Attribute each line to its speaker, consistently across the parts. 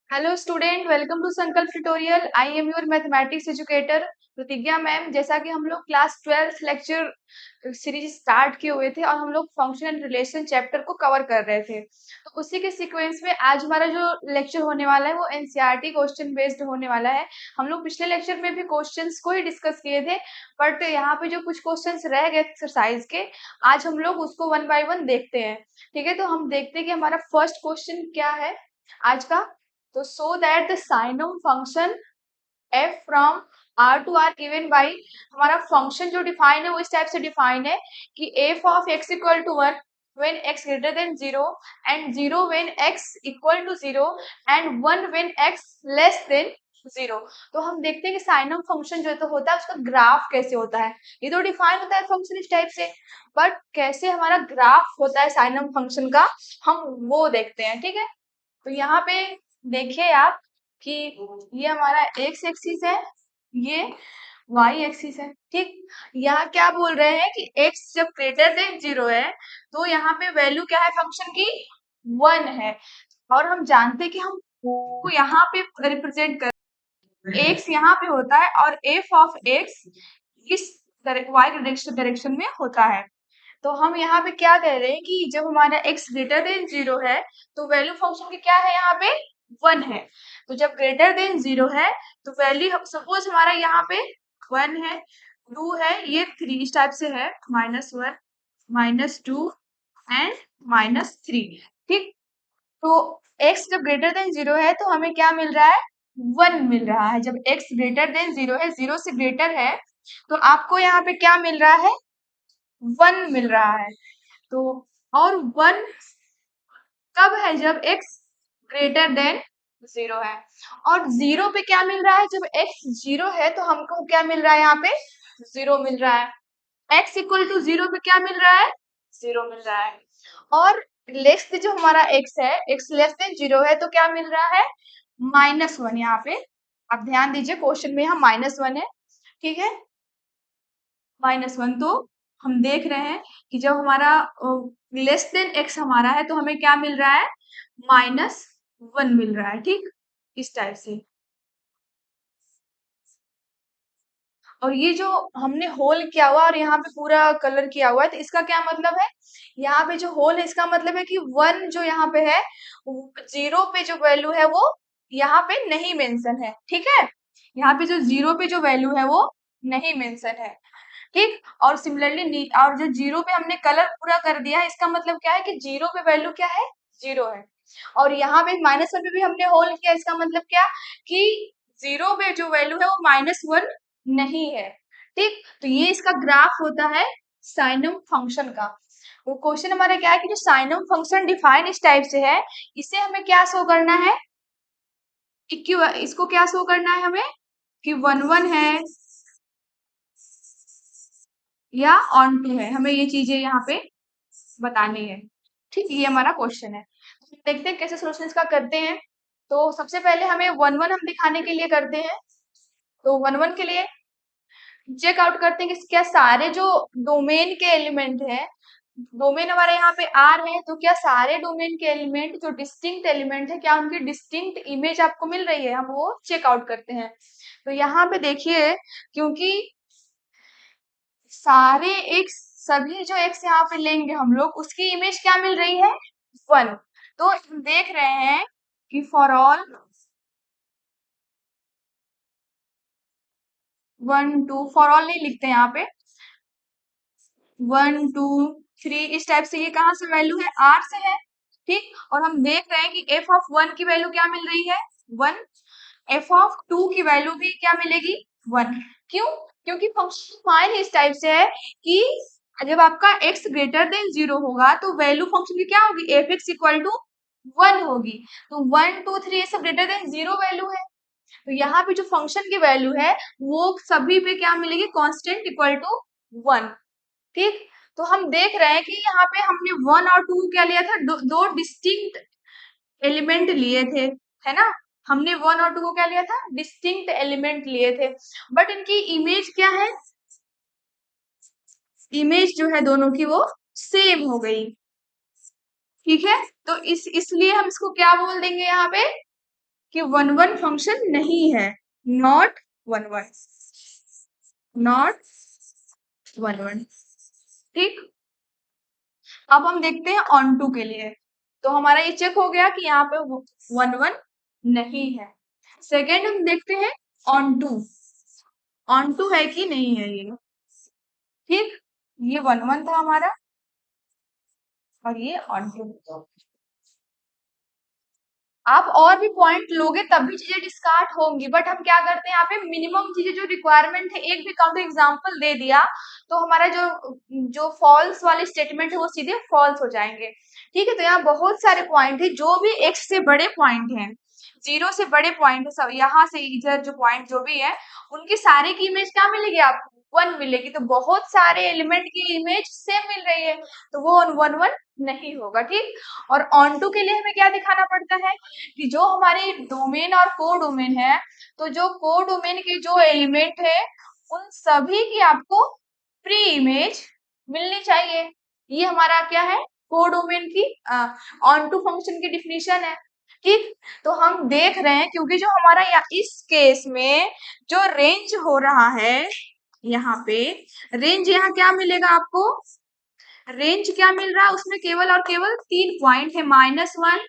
Speaker 1: Hello student, welcome to संकल्प tutorial. I am your mathematics educator प्रतिज्ञा ma'am. जैसा कि हम लोग क्लास 12 लेक्चर सीरीज स्टार्ट किए हुए थे और हम लोग फंक्शन एंड रिलेशन चैप्टर को कवर कर रहे थे, तो उसी के सीक्वेंस में आज हमारा जो लेक्चर होने वाला है वो एनसीईआरटी क्वेश्चन बेस्ड होने वाला है। हम लोग पिछले लेक्चर में भी क्वेश्चंस को ही डिस्कस किए थे, बट यहाँ पे जो कुछ क्वेश्चंस रह गए एक्सरसाइज के, आज हम लोग उसको वन बाय वन देखते हैं। ठीक है, तो हम देखते हैं कि हमारा फर्स्ट क्वेश्चन क्या है आज का। तो so that the signum function f from r to r given by, हमारा फंक्शन जो डिफाइन है वो इस टाइप से डिफाइन है कि f of x equal to 1 when x greater than 0 and 0 when x equal to 0 and 1 when x less than 0। तो हम देखते हैं कि साइनम फंक्शन जो तो होता है उसका ग्राफ कैसे होता है। ये तो डिफाइन होता है फंक्शन इस टाइप से, बट कैसे हमारा ग्राफ होता है साइनम फंक्शन का, हम वो देखते हैं। ठीक है, तो यहाँ पे देखिए आप कि ये हमारा एक्स एक्सिस है, ये वाई एक्सिस है। ठीक, यहाँ क्या बोल रहे हैं कि एक्स जब ग्रेटर देन 0 है तो यहाँ पे वैल्यू क्या है फंक्शन की, 1 है। और हम जानते हैं कि हम को यहाँ पे रिप्रेजेंट कर एक्स यहाँ पे होता है और एफ ऑफ एक्स इस वाई डायरेक्शन में होता है। तो हम यहाँ पे क्या कह रहे हैं कि जब हमारा x ग्रेटर देन 0 है तो वैल्यू फंक्शन की क्या है, यहाँ पे 1 है। तो जब ग्रेटर देन 0 है तो वैल्यू सपोज हमारा यहाँ पे 1 है, 2 है, ये 3 इस टाइप से है, -1, -2 एंड -3। ठीक, तो x जब ग्रेटर देन 0 है तो हमें क्या मिल रहा है, 1 मिल रहा है। जब x ग्रेटर देन 0 है, 0 से ग्रेटर है, तो आपको यहाँ पे क्या मिल रहा है, 1 मिल रहा है। तो और 1 कब है, जब x ग्रेटर देन 0 है। और 0 पे क्या मिल रहा है, जब x 0 है तो हमको क्या मिल रहा है, यहाँ पे 0 मिल रहा है। x इक्वल टू 0 पे क्या मिल रहा है, 0 मिल रहा है। और लेस जो हमारा x है, x लेस देन 0 है तो क्या मिल रहा है, -1। यहाँ पे आप ध्यान दीजिए, क्वेश्चन में यहाँ -1 है। ठीक है, -1। तो हम देख रहे हैं कि जब हमारा लेस देन x हमारा है तो हमें क्या मिल रहा है, -1 मिल रहा है। ठीक, इस टाइप से। और ये जो हमने होल किया हुआ और यहाँ पे पूरा कलर किया हुआ है, तो इसका क्या मतलब है, यहाँ पे जो होल है इसका मतलब है कि 1 जो यहाँ पे है, 0 पे जो वैल्यू है वो यहाँ पे नहीं मेंशन है। ठीक है, यहाँ पे जो 0 पे जो वैल्यू है वो नहीं मेंशन है। ठीक, और सिमिलरली और जो 0 पे हमने कलर पूरा कर दिया है, इसका मतलब क्या है कि 0 पे वैल्यू क्या है, 0 है। और यहाँ पे -1 पे भी हमने होल किया, इसका मतलब क्या कि 0 पे जो वैल्यू है वो -1 नहीं है। ठीक, तो ये इसका ग्राफ होता है साइनम फंक्शन का। वो क्वेश्चन हमारा क्या है कि जो साइनम फंक्शन डिफाइन इस टाइप से है, इसे हमें क्या शो करना है, इसको क्या शो करना है हमें कि 1 1 है या ऑन टू है, हमें ये चीजें यहाँ पे बतानी है। ठीक, ये हमारा क्वेश्चन है। तो देखते हैं कैसे सोल्यूशन इसका करते हैं। तो सबसे पहले हमें 1 1 हम दिखाने के लिए करते हैं। तो 1 1 के लिए चेक आउट करते हैं कि क्या सारे जो डोमेन के एलिमेंट है, डोमेन हमारे यहाँ पे आर है, तो क्या सारे डोमेन के एलिमेंट जो डिस्टिंक्ट एलिमेंट है, क्या उनकी डिस्टिंक्ट इमेज आपको मिल रही है, हम वो चेक आउट करते हैं। तो यहाँ पे देखिए, क्योंकि सारे एक्स, सभी जो एक्स यहाँ पे लेंगे हम लोग, उसकी इमेज क्या मिल रही है, 1। तो हम देख रहे हैं कि फॉर ऑल 1 2, फॉर ऑल नहीं लिखते यहाँ पे, 1 2 3 इस टाइप से, ये कहाँ से वैल्यू है, आर से है। ठीक, और हम देख रहे हैं कि एफ ऑफ 1 की वैल्यू क्या मिल रही है, 1। एफ ऑफ 2 की वैल्यू भी क्या मिलेगी, 1। क्यों, क्योंकि फंक्शन फाइन इस टाइप से है कि जब आपका x ग्रेटर देन 0 होगा तो वैल्यू फंक्शन की क्या होगी, एफ एक्स इक्वल टू 1 होगी। तो 1 2 3 ये सब ग्रेटर देन 0 वैल्यू है। तो यहाँ पे जो फंक्शन की वैल्यू है वो सभी पे क्या मिलेगी, कांस्टेंट इक्वल टू 1। ठीक, तो हम देख रहे हैं कि यहाँ पे हमने 1 और 2 क्या लिया था, दो डिस्टिंक्ट एलिमेंट लिए थे, है ना। हमने 1 और 2 को क्या लिया था, डिस्टिंक्ट एलिमेंट लिए थे, बट इनकी इमेज क्या है, इमेज जो है दोनों की वो सेम हो गई। ठीक है, तो इसलिए हम इसको क्या बोल देंगे यहाँ पे, कि वन वन फंक्शन नहीं है, not one one, not one one. ठीक, अब हम देखते हैं ऑन टू के लिए। तो हमारा ये चेक हो गया कि यहाँ पे वन वन नहीं है। सेकेंड हम देखते हैं ऑन टू, ऑन टू है कि नहीं है ये। ठीक, ये वन वन था हमारा और ये ऑन टू। आप और भी पॉइंट लोगे तब भी चीजें डिस्कार्ड होंगी, बट हम क्या करते हैं यहाँ पे मिनिमम चीजें जो रिक्वायरमेंट है, एक भी काउंटर एग्जांपल दे दिया तो हमारा जो जो फॉल्स वाले स्टेटमेंट है वो सीधे फॉल्स हो जाएंगे। ठीक है, तो यहाँ बहुत सारे पॉइंट है, जो भी एक्स से बड़े पॉइंट हैं, जीरो से बड़े पॉइंट है, सब यहाँ से इधर जो पॉइंट जो भी है उनकी सारे की इमेज क्या मिलेगी आपको, वन मिलेगी। तो बहुत सारे एलिमेंट की इमेज सेम मिल रही है, तो वो वन वन नहीं होगा। ठीक, और ऑन टू के लिए हमें क्या दिखाना पड़ता है कि जो हमारे डोमेन और को डोमेन है, तो जो को डोमेन के जो एलिमेंट है उन सभी की आपको प्री इमेज मिलनी चाहिए। ये हमारा क्या है, को डोमेन की ऑन टू फंक्शन की डिफिनीशन है। ठीक, तो हम देख रहे हैं क्योंकि जो हमारा इस केस में जो रेंज हो रहा है यहाँ पे, रेंज यहाँ क्या मिलेगा आपको, रेंज क्या मिल रहा है उसमें केवल और केवल 3 पॉइंट है, -1,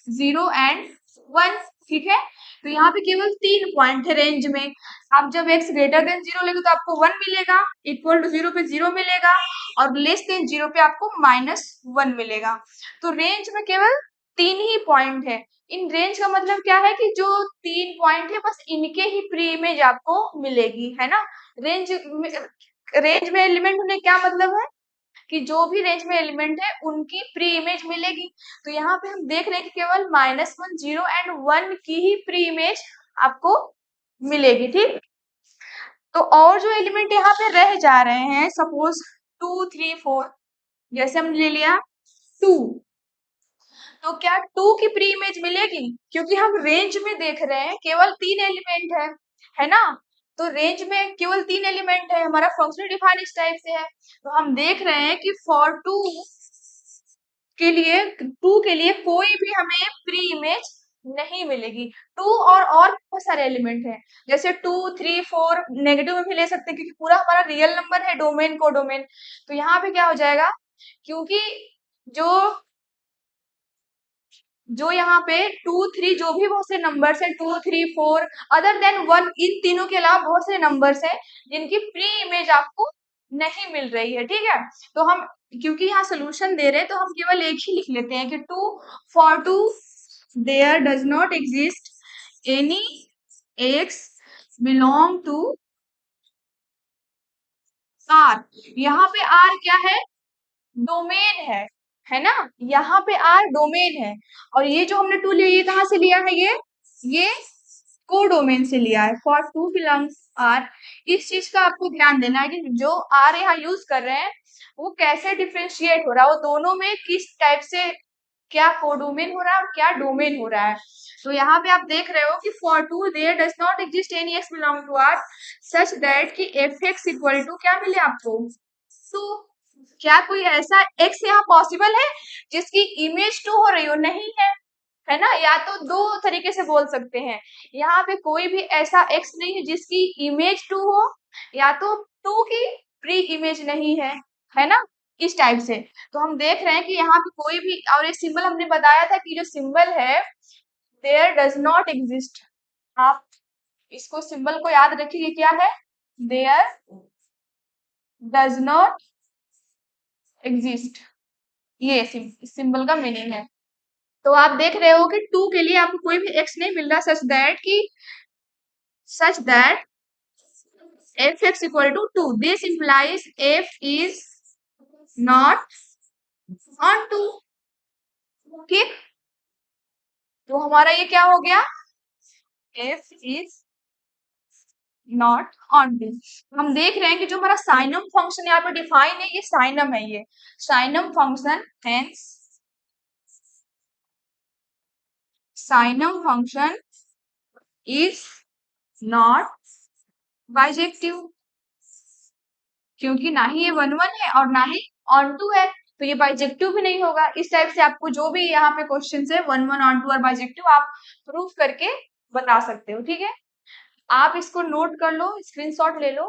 Speaker 1: 0 एंड 1। ठीक है, तो यहाँ पे केवल 3 पॉइंट है रेंज में। आप जब x ग्रेटर देन 0 लेंगे तो आपको 1 मिलेगा, इक्वल टू 0 पे 0 मिलेगा और लेस देन 0 पे आपको -1 मिलेगा। तो रेंज में केवल 3 ही पॉइंट है। इन रेंज का मतलब क्या है कि जो 3 पॉइंट है बस इनके ही प्री इमेज आपको मिलेगी, है ना। रेंज में एलिमेंट होने क्या मतलब है कि जो भी रेंज में एलिमेंट है उनकी प्री इमेज मिलेगी। तो यहाँ पे हम देख रहे हैं कि केवल -1, 0 एंड 1 की ही प्री इमेज आपको मिलेगी। ठीक, तो और जो एलिमेंट यहाँ पे रह जा रहे हैं, सपोज 2, 3, 4, जैसे हम ले लिया 2, तो क्या 2 की प्री इमेज मिलेगी, क्योंकि हम रेंज में देख रहे हैं केवल 3 एलिमेंट है ना। तो रेंज में केवल 3 एलिमेंट है, हमारा फंक्शनल डिफाइन इस टाइप से है। तो हम देख रहे हैं कि फॉर टू के लिए कोई भी हमें प्री इमेज नहीं मिलेगी। टू और बहुत सारे एलिमेंट हैं, जैसे 2, 3, 4 नेगेटिव में भी ले सकते हैं क्योंकि पूरा हमारा रियल नंबर है, डोमेन को डोमेन। तो यहाँ पे क्या हो जाएगा, क्योंकि जो जो यहाँ पे 2, 3 जो भी बहुत से नंबर्स हैं, 2, 3, 4 अदर देन 1, इन तीनों के अलावा बहुत से नंबर्स हैं जिनकी प्री इमेज आपको नहीं मिल रही है। ठीक है, तो हम क्योंकि यहाँ सोल्यूशन दे रहे हैं तो हम केवल एक ही लिख लेते हैं कि for two there does not exist any x belong to R. यहाँ पे आर क्या है, डोमेन है ना। यहाँ पे आर डोमेन है, और ये जो हमने टू लिया ये कहाँ से लिया है, ये को डोमेन से लिया है। फॉर टू बिलोंग्स आर, इस चीज का आपको ध्यान देना है कि जो आर यहाँ यूज कर रहे हैं वो कैसे डिफ्रेंशिएट हो रहा है, वो दोनों में किस टाइप से क्या कोडोमेन हो रहा है और क्या डोमेन हो रहा है। तो यहाँ पे आप देख रहे हो कि for two there does not exist any x belong to R such that कि एफ एक्स इक्वल टू क्या मिले आपको, टू। क्या कोई ऐसा एक्स यहाँ पॉसिबल है जिसकी इमेज टू हो रही हो, नहीं है ना। या तो दो तरीके से बोल सकते हैं, यहाँ पे कोई भी ऐसा एक्स नहीं है जिसकी इमेज टू हो, या तो टू की प्री इमेज नहीं है ना, इस टाइप से। तो हम देख रहे हैं कि यहाँ पे कोई भी, और ये सिंबल हमने बताया था कि जो सिंबल है देयर डज नॉट एग्जिस्ट, आप इसको सिंबल को याद रखिए क्या है, देयर डज नॉट एग्जिस्ट, ये सिंबल का मीनिंग है। तो आप देख रहे हो कि टू के लिए आपको कोई भी एक्स नहीं मिल रहा, such that f x equal to two, this implies f is not onto. ठीक, तो हमारा ये क्या हो गया, f is not onto. हम देख रहे हैं कि जो हमारा साइनम फंक्शन यहाँ पे डिफाइन है, ये साइनम है, ये signum function, hence signum function is not bijective, क्योंकि ना ही ये वन वन है और ना ही ऑन टू है। तो ये बाइजेक्टिव भी नहीं होगा। इस टाइप से आपको जो भी यहाँ पे क्वेश्चन है 1 1 ऑन 2 और बाइजेक्टिव आप प्रूफ करके बता सकते हो। ठीक है, आप इसको नोट कर लो, स्क्रीनशॉट ले लो।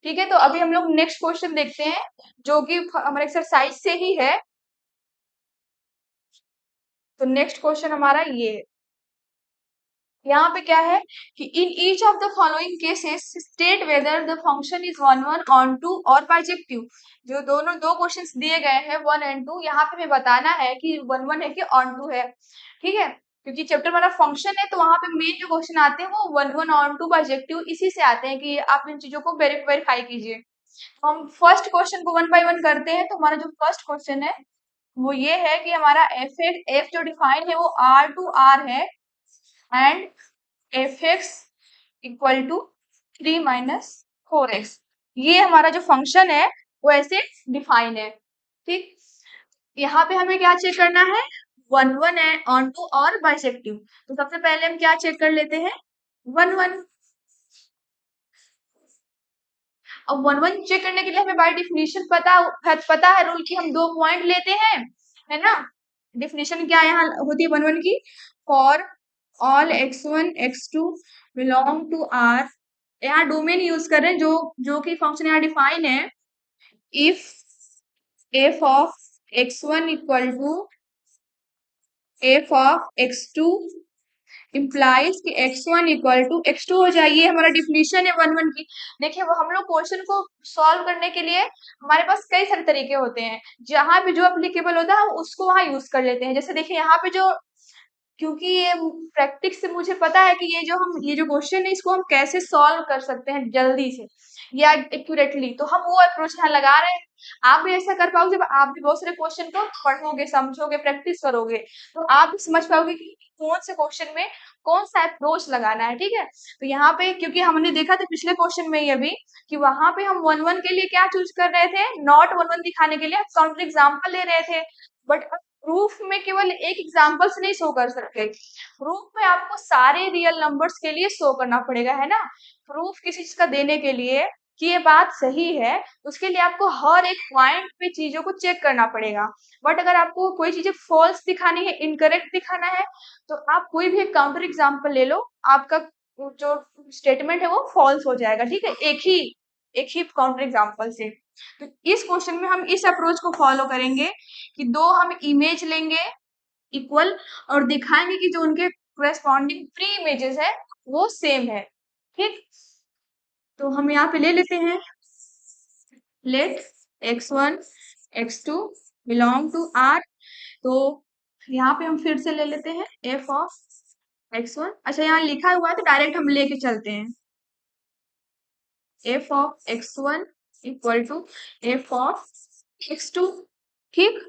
Speaker 1: ठीक है, तो अभी हम लोग नेक्स्ट क्वेश्चन देखते हैं जो कि हमारे एक्सरसाइज से ही है। तो नेक्स्ट क्वेश्चन हमारा ये, यहाँ पे क्या है कि in each of the following cases state whether the function is 1 1 on 2 और बाइजेक्टिव। जो दोनों दो क्वेश्चंस दिए गए हैं 1 एंड 2, यहाँ पे हमें बताना है कि 1 1 है कि ऑन 2 है। ठीक है, क्योंकि चैप्टर हमारा फंक्शन है तो वहां पे मेन जो क्वेश्चन आते हैं वो 1 1 ऑन 2 बाइजेक्टिव इसी से आते हैं कि आप इन चीजों को वेरीफाई कीजिए। तो हम फर्स्ट क्वेश्चन को 1 बाय 1 करते हैं। तो हमारा जो फर्स्ट क्वेश्चन है वो ये है कि हमारा एफ जो डिफाइन है वो आर टू आर है and f x equal to 3 - 4x। ये हमारा जो फंक्शन है वो ऐसे डिफाइन है। ठीक, यहाँ पे हमें क्या चेक करना है, 1 1 है ऑन टू और बाइसेक्टिव। तो सबसे पहले हम क्या चेक कर लेते हैं, 1 1। अब 1 1 चेक करने के लिए हमें बाय डिफिनीशन पता है रूल की, हम 2 पॉइंट लेते हैं, है ना। डिफिनीशन क्या यहाँ होती है 1 1 की, for all x1 x2 belong to R। यहाँ डोमेन यूज कर रहे हैं जो जो कि फंक्शन यहाँ डिफाइन है, if f of x1 equal to f of x2 implies कि x1 इक्वल टू x2 हो जाए। ये हमारा डिफिनीशन है 1 1 की। देखिए वो हम लोग क्वेश्चन को सॉल्व करने के लिए हमारे पास कई सारे तरीके होते हैं, जहां पे जो अप्लीकेबल होता है हम उसको वहां यूज कर लेते हैं। जैसे देखिए यहाँ पे जो, क्योंकि ये प्रैक्टिस से मुझे पता है कि ये जो क्वेश्चन है इसको हम कैसे सॉल्व कर सकते हैं जल्दी से या एक्यूरेटली, तो हम वो अप्रोच यहाँ लगा रहे हैं। आप भी ऐसा कर पाओगे जब आप भी बहुत सारे क्वेश्चन को पढ़ोगे, समझोगे, प्रैक्टिस करोगे, तो आप भी समझ पाओगे कि कौन से क्वेश्चन में कौन सा अप्रोच लगाना है। ठीक है, तो यहाँ पे क्योंकि हमने देखा था पिछले क्वेश्चन में ही अभी कि वहां पे हम 1 1 के लिए क्या चूज कर रहे थे, नॉट 1 1 दिखाने के लिए काउंटर एग्जाम्पल ले रहे थे। बट प्रूफ में केवल एक एग्जाम्पल से नहीं शो कर सकते, प्रूफ में आपको सारे रियल नंबर्स के लिए शो करना पड़ेगा, है ना। प्रूफ किसी चीज का देने के लिए कि ये बात सही है, उसके लिए आपको हर एक पॉइंट पे चीजों को चेक करना पड़ेगा। बट अगर आपको कोई चीजें फॉल्स दिखानी है, इनकरेक्ट दिखाना है, तो आप कोई भी एक काउंटर एग्जाम्पल ले लो, आपका जो स्टेटमेंट है वो फॉल्स हो जाएगा। ठीक है, एक ही काउंटर एग्जाम्पल से। तो इस क्वेश्चन में हम इस अप्रोच को फॉलो करेंगे कि दो हम इमेज लेंगे इक्वल और दिखाएंगे कि जो उनके corresponding प्री इमेजेस है वो सेम है। ठीक, तो हम यहाँ पे ले लेते हैं, late x1 x2 belong to R। तो यहाँ पे हम फिर से ले लेते हैं f ऑफ x1। अच्छा यहाँ लिखा हुआ है तो डायरेक्ट हम लेके चलते हैं, f of x1 equal to f of x2। ठीक,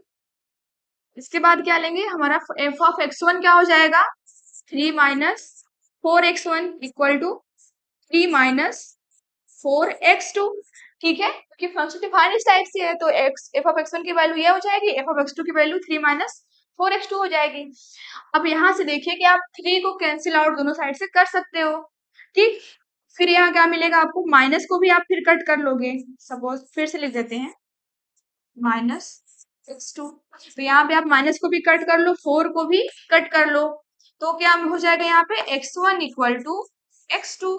Speaker 1: इसके बाद क्या लेंगे, हमारा f ऑफ x1 क्या हो जाएगा, 3 - 4x1 इक्वल टू 3 - 4x2। ठीक है, क्योंकि फंक्शन डिफाइन इस टाइप से है तो f ऑफ x1 की वैल्यू ये हो जाएगी, f ऑफ x2 की वैल्यू 3 - 4x2 हो जाएगी। अब यहाँ से देखिए कि आप 3 को कैंसिल आउट दोनों साइड से कर सकते हो। ठीक, फिर यहाँ क्या मिलेगा आपको, माइनस को भी आप फिर कट कर लोगे, सपोज फिर से लिख देते हैं -x2। तो यहाँ पे आप माइनस को भी कट कर लो, 4 को भी कट कर लो, तो क्या हो जाएगा यहाँ पे x1 इक्वल टू x2।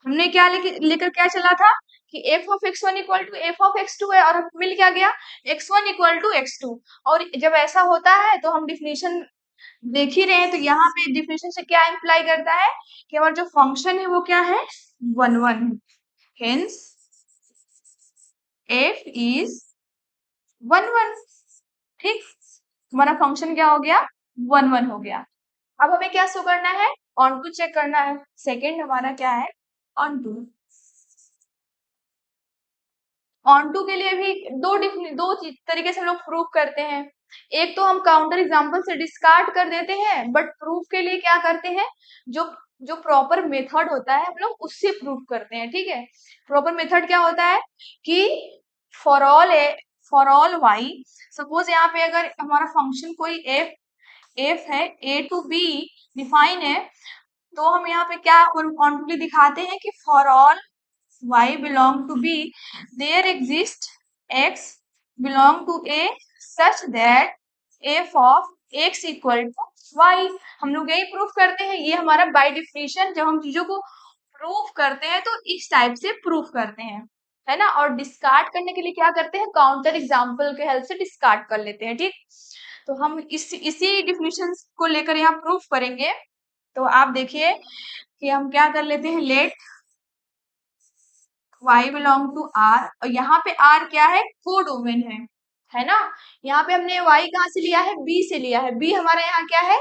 Speaker 1: हमने क्या लेकर क्या चला था कि f of x1 equal to f of x2 है, और मिल क्या गया, x1 इक्वल टू x2। और जब ऐसा होता है तो हम डिफिनेशन देख ही रहे हैं, तो यहाँ पे डिफिनेशन से क्या इंप्लाई करता है कि हमारा जो फंक्शन है वो क्या है, 1 1। Hence f is 1 1। ठीक, हमारा फंक्शन क्या हो गया, 1 1 हो गया। अब हमें क्या शो करना है, ऑन टू चेक करना है। सेकेंड हमारा क्या है, ऑन टू। ऑन टू के लिए भी दो तरीके से हम लोग प्रूफ करते हैं। एक तो हम काउंटर एग्जांपल से डिस्कार्ड कर देते हैं, बट प्रूफ के लिए क्या करते हैं, जो जो प्रॉपर मेथड होता है हम लोग उससे प्रूफ करते हैं। ठीक है, प्रॉपर मेथड क्या होता है कि फॉर ऑल वाई, सपोज यहाँ पे अगर हमारा फंक्शन कोई एफ है, ए टू बी डिफाइन है, तो हम यहाँ पे क्या ऑन टू दिखाते हैं कि for all y belong to b, there exists x belong to a such that f of x equal to y। हम लोग यही प्रूफ करते हैं, ये हमारा बाय डिफिनेशन जब हम चीजों को प्रूफ करते हैं तो इस टाइप से प्रूफ करते हैं, है ना। और डिस्कार्ड करने के लिए क्या करते हैं, काउंटर एग्जाम्पल के हेल्प से डिस्कार्ड कर लेते हैं, ठीक। तो हम इसी डिफिनेशन को लेकर यहाँ प्रूफ करेंगे। तो आप देखिए कि हम क्या कर लेते हैं, let y belong to r, और यहाँ पे r क्या है, कोडोमेन है ना। यहाँ पे हमने y कहाँ से लिया है, b से लिया है, b हमारा यहाँ क्या है,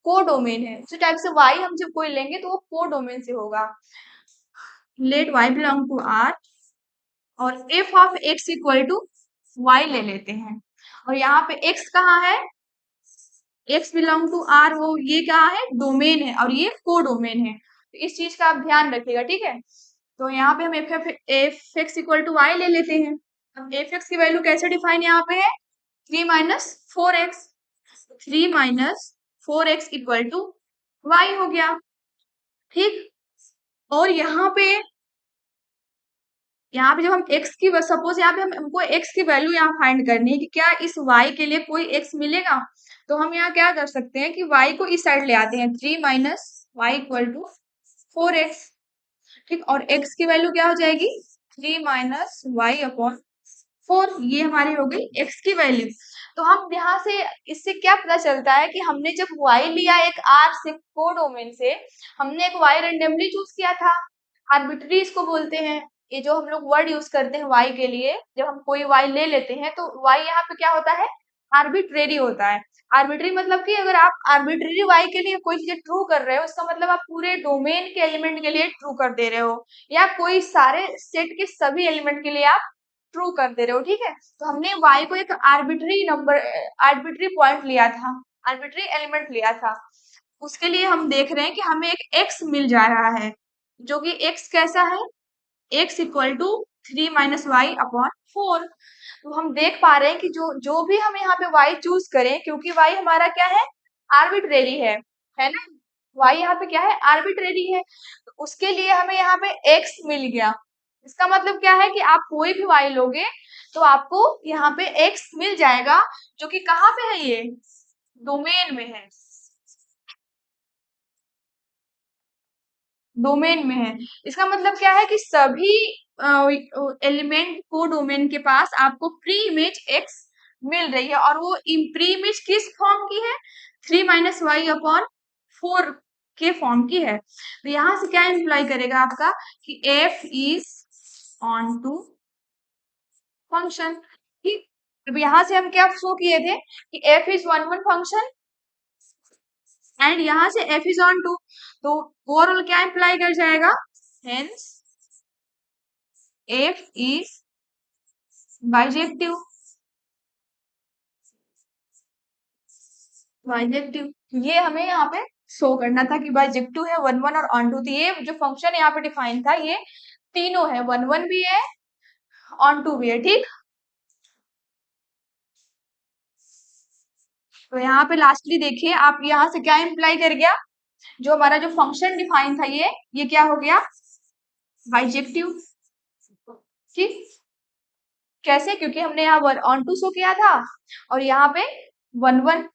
Speaker 1: कोडोमेन है। उसी टाइप से y हम जब कोई लेंगे तो वो कोडोमेन से होगा। Let y belong to r और f of x equal to y ले लेते हैं, और यहाँ पे x कहाँ है, x बिलोंग टू r, वो ये क्या है, डोमेन है, और ये कोडोमेन है। तो इस चीज का आप ध्यान रखिएगा, ठीक है। तो यहाँ पे हम f x equal to y ले लेते हैं। अब एफ एक्स की वैल्यू कैसे डिफाइन यहाँ पे है, 3 minus 4x, 3 minus 4x equal to y हो गया, ठीक। और यहाँ पे जब हम x की, सपोज यहाँ पे हमको x की वैल्यू यहाँ फाइंड करनी है कि क्या इस y के लिए कोई x मिलेगा, तो हम यहाँ क्या कर सकते हैं कि y को इस साइड ले आते हैं, 3 minus Y equal to 4x, ठीक। और x की वैल्यू क्या हो जाएगी, 3 माइनस वाई अपॉन 4, ये हमारी हो गई x की वैल्यू। तो हम यहाँ से इससे क्या पता चलता है कि हमने जब y लिया एक r से, कोडोमेन से, हमने एक y रेंडमली चूज किया था, आर्बिट्री इसको बोलते हैं। ये जो हम लोग वर्ड यूज करते हैं y के लिए, जब हम कोई y ले लेते हैं तो y यहाँ पे क्या होता है, आर्बिट्रेरी होता है। आर्बिट्री मतलब कि अगर आप आर्बिट्रेरी y के लिए कोई चीज ट्रू कर रहे हो, इसका मतलब आप पूरे डोमेन के एलिमेंट के लिए ट्रू कर दे रहे हो, या कोई सारे सेट के सभी एलिमेंट के लिए आप ट्रू कर दे रहे हो, ठीक है। तो हमने y को एक आर्बिट्री नंबर, आर्बिट्री पॉइंट लिया था, आर्बिट्री एलिमेंट लिया था। उसके लिए हम देख रहे हैं कि हमें एक x मिल जा रहा है, जो कि x कैसा है, x equal to 3 minus y upon 4। तो हम देख पा रहे हैं कि जो जो भी हम यहाँ पे y चूज करें, क्योंकि y हमारा क्या है, आर्बिट्रेरी है ना। y यहाँ पे क्या है, आर्बिट्रेरी है, तो उसके लिए हमें यहाँ पे x मिल गया। इसका मतलब क्या है कि आप कोई भी y लोगे तो आपको यहाँ पे x मिल जाएगा, जो कि कहाँ पे है, ये डोमेन में है, डोमेन में है। इसका मतलब क्या है कि सभी एलिमेंट को डोमेन के पास आपको प्री इमेज x मिल रही है, और वो प्री इमेज किस फॉर्म की है, 3 माइनस वाई अपॉन 4 के फॉर्म की है। तो यहाँ से क्या इम्प्लाई करेगा आपका कि f is onto function, ठीक। अब यहाँ से हम क्या शो किए थे कि f is one function and यहाँ से f इज ऑन टू, तो ओवरऑल क्या इम्प्लाई कर जाएगा, hence f is bijective, bijective ये हमें यहाँ पे शो करना था कि बाइजेक्टिव है, वन और ऑन टू। तो ये जो फंक्शन यहाँ पे डिफाइन था, ये तीनों है, वन भी है, ऑन टू भी है, ठीक। तो यहाँ पे लास्टली देखिए आप, यहाँ से क्या इम्प्लाई कर गया, जो हमारा जो फंक्शन डिफाइन था, ये क्या हो गया, बाइजेक्टिव, ठीक। कैसे, क्योंकि हमने यहाँ ऑन टू शो किया था और यहाँ पे वन,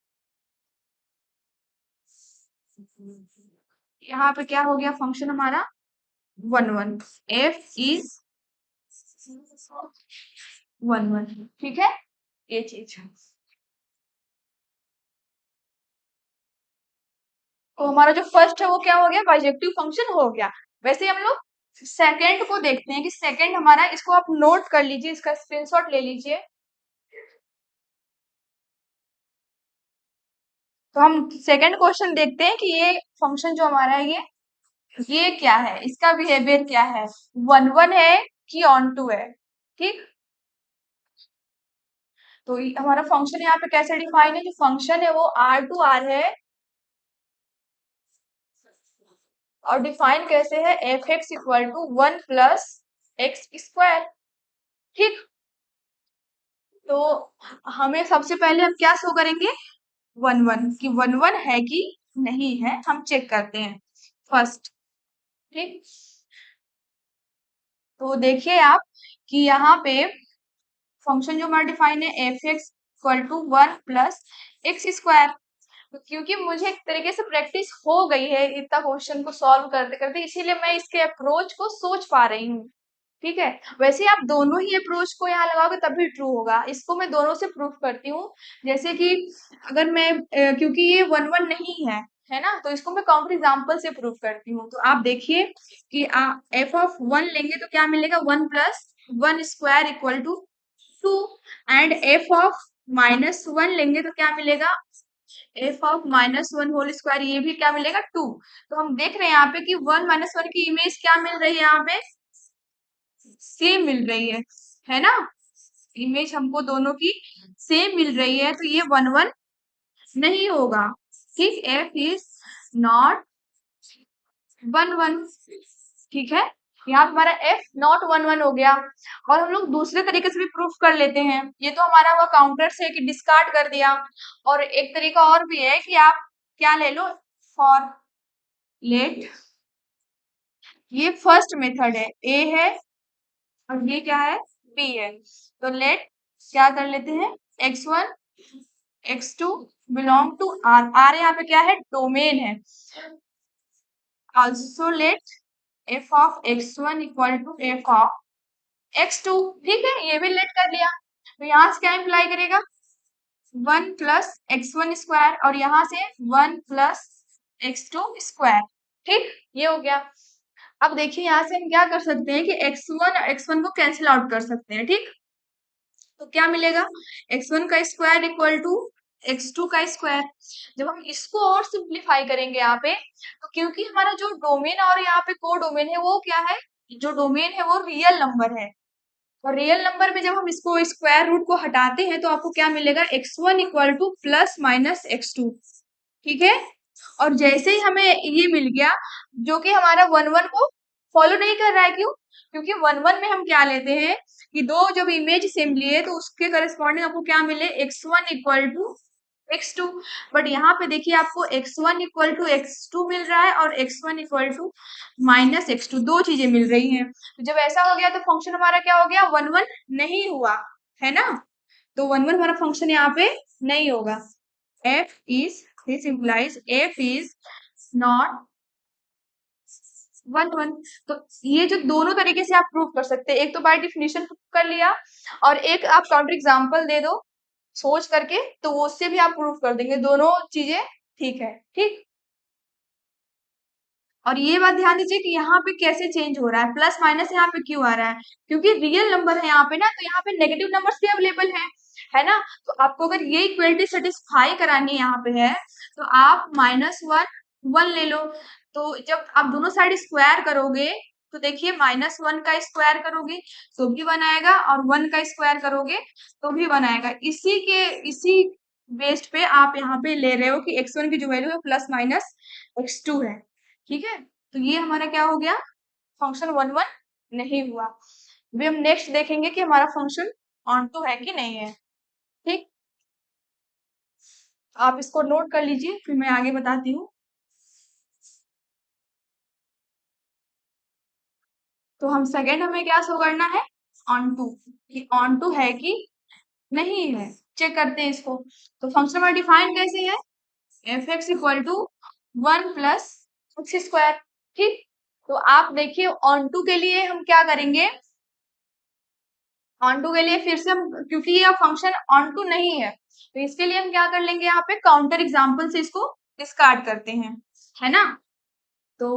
Speaker 1: यहाँ पे क्या हो गया फंक्शन हमारा, वन, एफ इज वन, ठीक है, ये चीज। तो हमारा जो फर्स्ट है वो क्या हो गया, बाइजेक्टिव फंक्शन हो गया। वैसे हम लोग सेकंड को देखते हैं कि सेकंड हमारा, इसको आप नोट कर लीजिए, इसका स्क्रीनशॉट ले लीजिए। तो हम सेकंड क्वेश्चन देखते हैं कि ये फंक्शन जो हमारा है, ये क्या है, इसका बिहेवियर क्या है, वन है कि ऑन टू है, ठीक। तो हमारा फंक्शन यहाँ पे कैसे डिफाइन है, जो फंक्शन है वो R2R है, और डिफाइन कैसे है, f x equal to one plus x square, ठीक। तो हमें सबसे पहले हम क्या शो करेंगे, वन कि वन है कि नहीं है, हम चेक करते हैं फर्स्ट, ठीक। तो देखिए आप कि यहाँ पे फंक्शन जो हमारा डिफाइन है f x equal to 1 + x²। तो क्योंकि मुझे एक तरीके से प्रैक्टिस हो गई है इतना क्वेश्चन को सॉल्व करते करते, इसीलिए मैं इसके अप्रोच को सोच पा रही हूँ। ठीक है, वैसे आप दोनों ही अप्रोच को यहाँ लगाओगे तभी ट्रू होगा। इसको मैं दोनों से प्रूफ करती हूँ। जैसे कि अगर मैं क्योंकि ये 1 1 नहीं है ना, तो इसको मैं काउंटर एग्जाम्पल से प्रूफ करती हूँ। तो आप देखिए कि एफ ऑफ 1 लेंगे तो क्या मिलेगा, 1 + 1² equal to 2। And f of -1 लेंगे तो क्या मिलेगा, एफ ऑफ -1 होल स्क्वायर, ये भी क्या मिलेगा, 2। तो हम देख रहे हैं यहाँ पे कि 1 - 1 की इमेज क्या मिल रही है, यहाँ पे सेम मिल रही है ना। इमेज हमको दोनों की सेम मिल रही है, तो ये 1 1 नहीं होगा। ठीक, एफ इज नॉट 1 1। ठीक है, यहाँ पे हमारा एफ नॉट 1 1 हो गया। और हम लोग दूसरे तरीके से भी प्रूफ कर लेते हैं। ये तो हमारा हुआ काउंटर से कि डिस्कार्ड कर दिया। और एक तरीका और भी है कि आप क्या ले लो, फॉर लेट, ये फर्स्ट मेथड है, ए है और ये क्या है, बी है। तो लेट क्या कर लेते हैं, x1 x2 belong to are. Are यहाँ पे क्या है, डोमेन है। Also let f of x1 equal to f of x2। ठीक है, ये भी लेट कर लिया। तो यहाँ से क्या इम्प्लाई करेगा, 1 + x1² और यहाँ से 1 + x2²। ठीक, ये हो गया। अब देखिए यहाँ से हम क्या कर सकते हैं कि x1 और x1 को कैंसिल आउट कर सकते हैं। ठीक, तो क्या मिलेगा, x1 का स्क्वायर इक्वल टू x2 का स्क्वायर। जब हम इसको और सिंप्लीफाई करेंगे यहाँ पे, तो क्योंकि हमारा जो डोमेन और यहाँ पे को डोमेन है वो क्या है, जो डोमेन है वो रियल नंबर है। और रियल नंबर में जब हम इसको स्क्वायर रूट को हटाते हैं तो आपको क्या मिलेगा, x1 इक्वल टू +-x2। ठीक है, और जैसे ही हमें ये मिल गया जो कि हमारा 1 1 को फॉलो नहीं कर रहा है, क्यों, क्योंकि 1 1 में हम क्या लेते हैं कि दो जब इमेज सेम लिए तो उसके करस्पॉन्डिंग आपको क्या मिले, x1 equal to x2। But यहाँ पे देखिए आपको x1 इक्वल टू x2 मिल रहा है और x1 इक्वल टू -x2, दो चीजें मिल रही हैं। तो जब ऐसा हो गया तो फंक्शन हमारा क्या हो गया, 1 1 नहीं हुआ है ना। तो 1 1 हमारा फंक्शन यहाँ पे नहीं होगा। f is, this implies f is not 1 1। तो ये जो दोनों तरीके से आप प्रूव कर सकते हैं, एक तो बाय डिफिनेशन कर लिया और एक आप काउंटर एग्जांपल दे दो सोच करके, तो वो उससे भी आप प्रूव कर देंगे, दोनों चीजें ठीक है। ठीक, और ये बात ध्यान दीजिए कि यहाँ पे कैसे चेंज हो रहा है, प्लस माइनस यहाँ पे क्यों आ रहा है, क्योंकि रियल नंबर है यहाँ पे ना, तो यहाँ पे नेगेटिव नंबर्स भी अवेलेबल है ना। तो आपको अगर ये इक्वलिटी सेटिस्फाई करानी यहाँ पे है तो आप -1 1 ले लो। तो जब आप दोनों साइड स्क्वायर करोगे तो देखिए -1 का स्क्वायर करोगे तो भी 1 आएगा और 1 का स्क्वायर करोगे तो भी 1 आएगा। इसी बेस्ड पे आप यहाँ पे ले रहे हो कि x1 की जो वैल्यू है +-x2 है। ठीक है, तो ये हमारा क्या हो गया, फंक्शन 1 1 नहीं हुआ। अभी हम नेक्स्ट देखेंगे कि हमारा फंक्शन ऑन टू है कि नहीं है। ठीक, आप इसको नोट कर लीजिए फिर मैं आगे बताती हूँ। तो हम सेकेंड हमें क्या शो करना है, ऑन टू, कि ऑन टू है कि नहीं है, चेक करते हैं इसको। तो फंक्शन हमारा डिफाइन कैसे है, f x equal to 1 + x²। ठीक, तो आप देखिए ऑन टू के लिए हम क्या करेंगे, ऑन टू के लिए फिर से हम, क्योंकि ये फंक्शन ऑन टू नहीं है तो इसके लिए हम क्या कर लेंगे, यहाँ पे काउंटर एग्जाम्पल से इसको डिस्कार्ड करते हैं, है ना। तो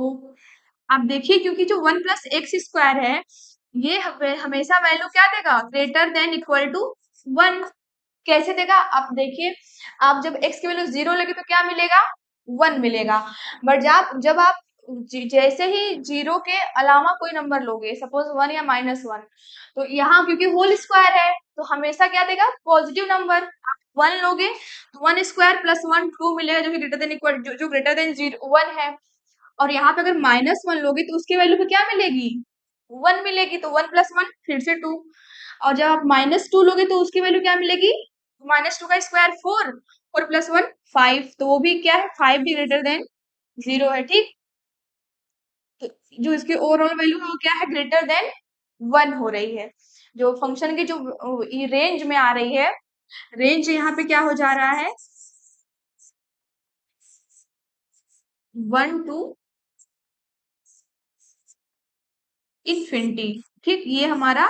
Speaker 1: आप देखिए क्योंकि जो 1 + x² है ये हमेशा वैल्यू क्या देगा, ग्रेटर देन इक्वल टू 1। कैसे देगा, आप देखिए, आप जब x की वैल्यू 0 लगे तो क्या मिलेगा, 1 मिलेगा। बट जब आप जैसे ही 0 के अलावा कोई नंबर लोगे, सपोज 1 या -1, तो यहाँ क्योंकि होल स्क्वायर है तो हमेशा क्या देगा, पॉजिटिव नंबर। आप 1 लोगे तो 1² + 1 2 मिलेगा, जो कि ग्रेटर देन इक्वल, जो ग्रेटर देन 1 है। और यहाँ पे अगर -1 लोगे तो उसकी वैल्यू पे क्या मिलेगी, 1 मिलेगी, तो 1 + 1 फिर से 2। और जब आप -2 लोगे तो उसकी वैल्यू क्या मिलेगी, -2 का स्क्वायर 4, 4 + 1 5, तो वो भी क्या है, 5 भी ग्रेटर देन 0 है। ठीक, तो जो इसकी ओवरऑल वैल्यू है वो क्या है, ग्रेटर देन 1 हो रही है। जो फंक्शन की जो रेंज में आ रही है, रेंज यहाँ पे क्या हो जा रहा है, 1 टू इन्फिनिटी। ठीक, ये हमारा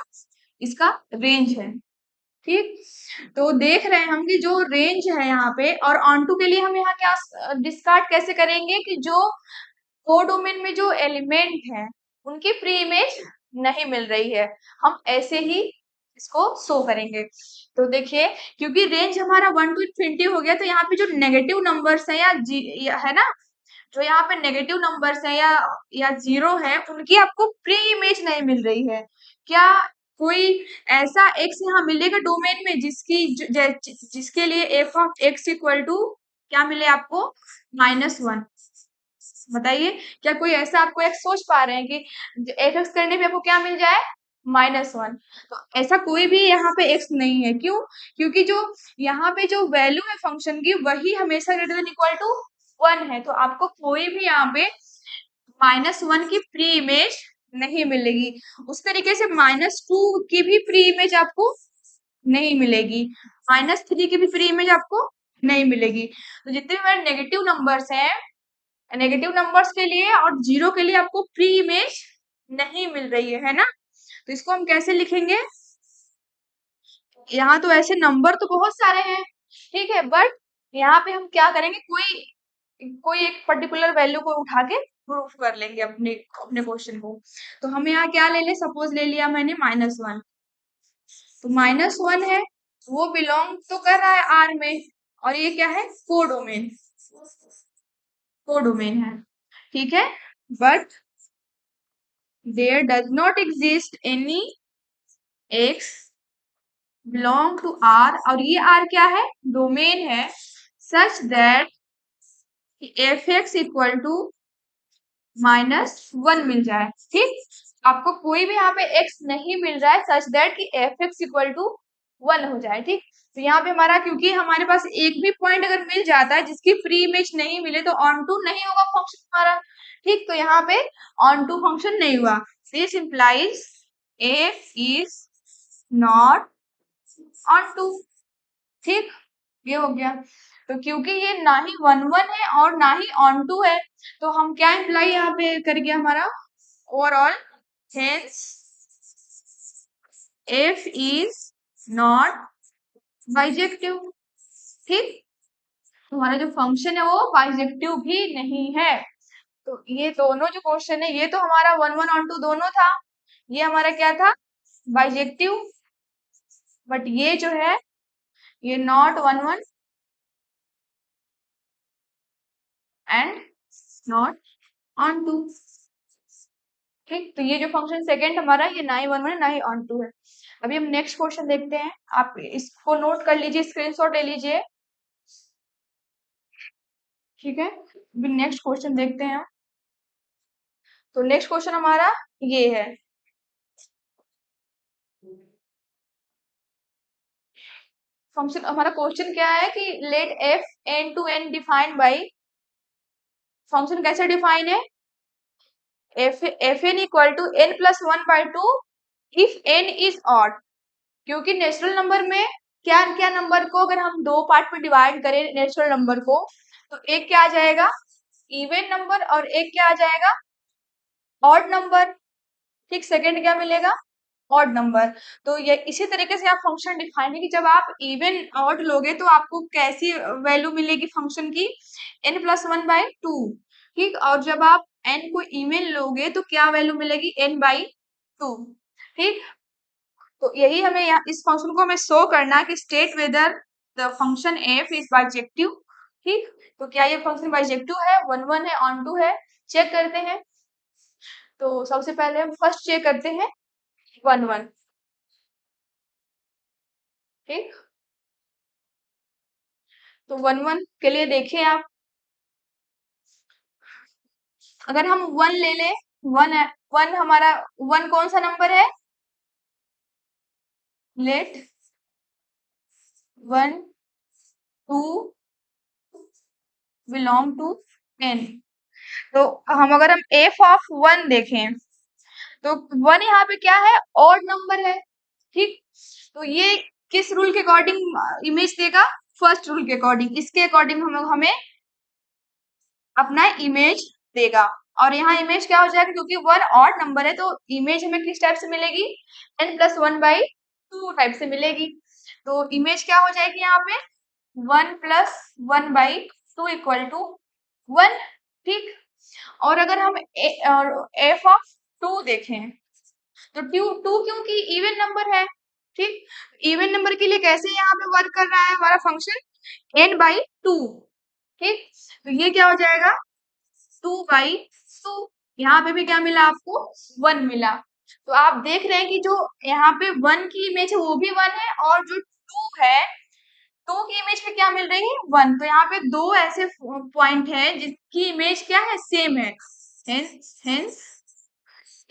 Speaker 1: इसका रेंज है। ठीक, तो देख रहे हैं हम कि जो रेंज है यहाँ पे, और ऑन टू के लिए हम यहाँ क्या डिस्कार्ड कैसे करेंगे कि जो कोडोमेन में जो एलिमेंट है उनकी प्री इमेज नहीं मिल रही है, हम ऐसे ही इसको शो करेंगे। तो देखिए, क्योंकि रेंज हमारा 1 टू इन्फिनिटी हो गया, तो यहाँ पे जो नेगेटिव नंबर्स है या है ना, जो यहाँ पे नेगेटिव नंबर्स है या जीरो है, उनकी आपको प्री इमेज नहीं मिल रही है। क्या कोई ऐसा एक्स यहाँ मिलेगा डोमेन में जिसके लिए f of x equal to क्या मिले आपको, -1? बताइए, क्या कोई ऐसा आपको एक सोच पा रहे हैं कि एफ एक्स करने पे आपको क्या मिल जाए, -1? तो ऐसा कोई भी यहाँ पे एक्स नहीं है। क्यों? क्योंकि जो यहाँ पे जो वैल्यू है फंक्शन की, वही हमेशा ग्रेटर देन इक्वल टू 1 है। तो आपको कोई भी यहाँ पे -1 की प्री इमेज नहीं मिलेगी। उस तरीके से -2 की भी प्री इमेज आपको नहीं मिलेगी, -3 की भी प्री इमेज आपको नहीं मिलेगी। तो जितने भी हमारे नेगेटिव नंबर्स हैं, नेगेटिव नंबर्स के लिए और जीरो के लिए आपको प्री इमेज नहीं मिल रही है ना? तो इसको हम कैसे लिखेंगे? यहाँ तो ऐसे नंबर तो बहुत सारे हैं, ठीक है, बट यहाँ पे हम क्या करेंगे, कोई कोई एक पर्टिकुलर वैल्यू को उठा के प्रूफ कर लेंगे अपने अपने क्वेश्चन को। तो हम यहाँ क्या ले ले, सपोज ले लिया मैंने -1, तो -1 है, वो बिलोंग तो कर रहा है आर में, और ये क्या है, कोडोमेन, कोडोमेन है, ठीक है, but there does not exist any x belong to R, और ये आर क्या है, डोमेन है, such that f x equal to -1 मिल जाए। ठीक, आपको कोई भी यहाँ पे x नहीं मिल रहा है सच दैट कि एफ एक्स इक्वल टू 1 हो जाए। ठीक, तो यहाँ पे हमारा, क्योंकि हमारे पास एक भी पॉइंट अगर मिल जाता है जिसकी प्री इमेज नहीं मिले, तो ऑन टू नहीं होगा फंक्शन हमारा। ठीक, तो यहाँ पे ऑन टू फंक्शन नहीं हुआ, this implies f is not onto. ठीक, ये हो गया। तो क्योंकि ये ना ही 1 1 है और ना ही ऑन टू है, तो हम क्या इम्प्लाई यहाँ पे कर गया हमारा, overall, hence F is not bijective. ठीक, हमारा जो फंक्शन है वो बाइजेक्टिव भी नहीं है। तो ये दोनों जो क्वेश्चन है, ये तो हमारा 1 1 ऑन टू दोनों था, ये हमारा क्या था, बाइजेक्टिव, बट ये जो है, ये not 1 1 and not onto. ठीक, तो ये जो फंक्शन सेकंड हमारा, ये ना ही 1 1 है ना ही ऑन टू है। अभी हम नेक्स्ट क्वेश्चन देखते हैं, आप इसको नोट कर लीजिए, स्क्रीनशॉट ले लीजिए, ठीक है। अभी नेक्स्ट क्वेश्चन देखते हैं। तो नेक्स्ट क्वेश्चन हमारा ये है, फंक्शन हमारा क्वेश्चन क्या है कि let f N to N defined by, function कैसे डिफाइन है, f n equal to n plus 1/2 if n is odd. क्योंकि नेचुरल नंबर में क्या क्या नंबर को अगर हम दो पार्ट में डिवाइड करें नेचुरल नंबर को, तो एक क्या आ जाएगा, इवन नंबर, और एक क्या आ जाएगा, ऑड नंबर। ठीक, सेकंड क्या मिलेगा, ऑड नंबर। तो ये इसी तरीके से आप फंक्शन डिफाइन है कि जब आप इवन ऑड लोगे तो आपको कैसी वैल्यू मिलेगी फंक्शन की, n+1/2। ठीक, और जब आप n को इवन लोगे तो क्या वैल्यू मिलेगी, n/2। ठीक, तो यही हमें यहाँ इस फंक्शन को हमें शो करना है कि state whether the function F is bijective. ठीक, तो क्या ये फंक्शन बाइजेक्टिव है, 1 1 है, ऑन टू है, चेक करते हैं। तो सबसे पहले हम फर्स्ट चेक करते हैं 1 1। ठीक, तो 1 1 के लिए देखें आप, अगर हम 1 ले ले, 1 है, 1 हमारा, 1 कौन सा नंबर है, लेट 1 2 बिलोंग टू n। तो हम अगर हम एफ ऑफ 1 देखें, तो 1 यहाँ पे क्या है, ऑड नंबर है। ठीक, तो ये किस रूल के अकॉर्डिंग इमेज देगा, फर्स्ट रूल के अकॉर्डिंग, इसके अकॉर्डिंग हमें अपना इमेज देगा। और यहाँ इमेज क्या हो जाएगा, क्योंकि 1 ऑड नंबर है तो इमेज हमें किस टाइप से मिलेगी, n+1/2 टाइप से मिलेगी। तो इमेज क्या हो जाएगी यहाँ पे, 1+1/2 इक्वल टू 1। ठीक, और अगर हम एफ ऑफ 2 देखें तो 2 क्योंकि इवन नंबर है। ठीक, इवन नंबर के लिए कैसे यहाँ पे वर्क कर रहा है हमारा फंक्शन, n/2। ठीक, तो ये क्या हो जाएगा, 2/2। यहाँ पे भी क्या मिला आपको, 1 मिला। तो आप देख रहे हैं कि जो यहाँ पे 1 की इमेज है वो भी 1 है, और जो 2 है, 2 की इमेज पे क्या मिल रही है, 1। तो यहाँ पे दो ऐसे पॉइंट है जिसकी इमेज क्या है, सेम है। Hence